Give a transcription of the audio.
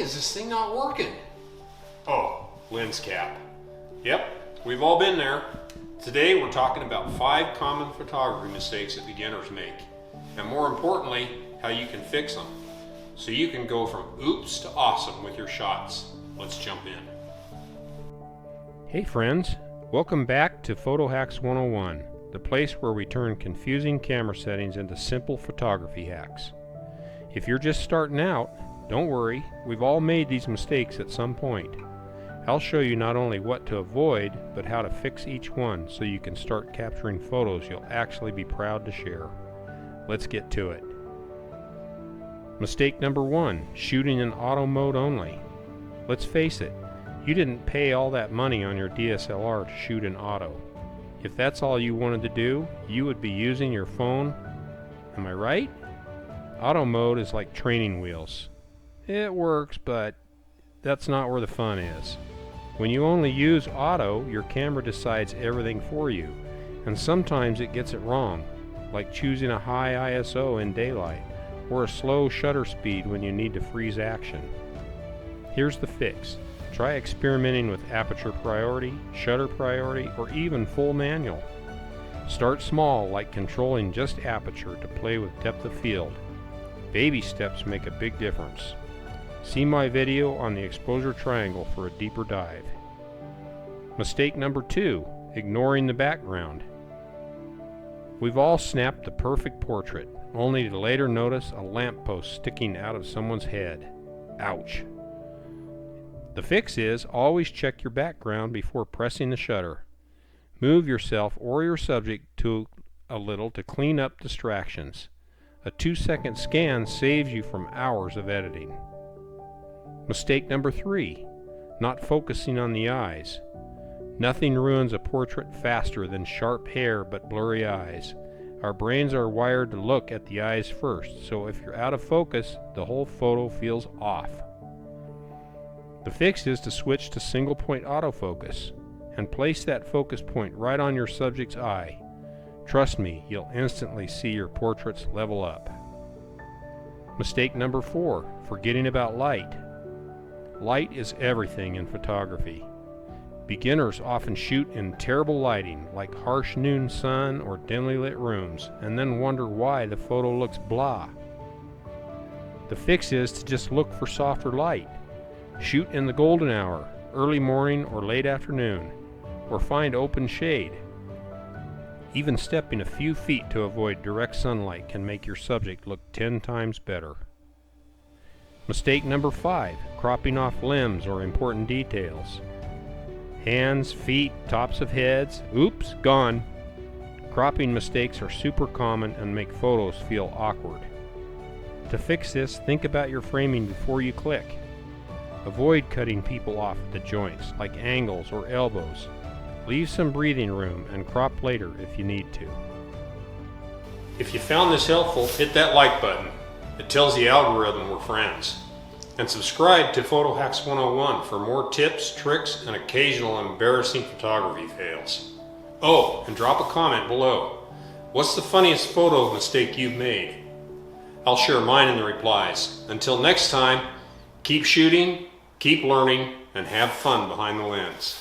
is this thing not working? Oh, lens cap. Yep, we've all been there. Today we're talking about 5 common photography mistakes that beginners make, and more importantly, how you can fix them, so you can go from oops to awesome with your shots. Let's jump in. Hey friends, welcome back to Photo Hacks 101, the place where we turn confusing camera settings into simple photography hacks. If you're just starting out, don't worry, we've all made these mistakes at some point. I'll show you not only what to avoid, but how to fix each one so you can start capturing photos you'll actually be proud to share. Let's get to it. Mistake number 1, shooting in auto mode only. Let's face it, you didn't pay all that money on your DSLR to shoot in auto. If that's all you wanted to do, you would be using your phone. Am I right? Auto mode is like training wheels. It works, but that's not where the fun is. When you only use auto, your camera decides everything for you, and sometimes it gets it wrong, like choosing a high ISO in daylight, or a slow shutter speed when you need to freeze action. Here's the fix. Try experimenting with aperture priority, shutter priority, or even full manual. Start small, like controlling just aperture to play with depth of field. Baby steps make a big difference. See my video on the exposure triangle for a deeper dive. Mistake number 2, ignoring the background. We've all snapped the perfect portrait, only to later notice a lamppost sticking out of someone's head. Ouch. The fix is always check your background before pressing the shutter. Move yourself or your subject a little to clean up distractions. A 2-second scan saves you from hours of editing. Mistake number 3, not focusing on the eyes. Nothing ruins a portrait faster than sharp hair but blurry eyes. Our brains are wired to look at the eyes first, so if you're out of focus, the whole photo feels off. The fix is to switch to single point autofocus and place that focus point right on your subject's eye. Trust me, you'll instantly see your portraits level up. Mistake number 4, forgetting about light. Light is everything in photography. Beginners often shoot in terrible lighting, like harsh noon sun or dimly lit rooms, and then wonder why the photo looks blah. The fix is to just look for softer light. Shoot in the golden hour, early morning or late afternoon, or find open shade. Even stepping a few feet to avoid direct sunlight can make your subject look 10 times better. Mistake number 5, cropping off limbs or important details. Hands, feet, tops of heads, oops, gone. Cropping mistakes are super common and make photos feel awkward. To fix this, think about your framing before you click. Avoid cutting people off at the joints, like angles or elbows. Leave some breathing room and crop later if you need to. If you found this helpful, hit that like button. It tells the algorithm we're friends. And subscribe to Photo Hacks 101 for more tips, tricks, and occasional embarrassing photography fails. Oh, and drop a comment below. What's the funniest photo mistake you've made? I'll share mine in the replies. Until next time, keep shooting, keep learning, and have fun behind the lens.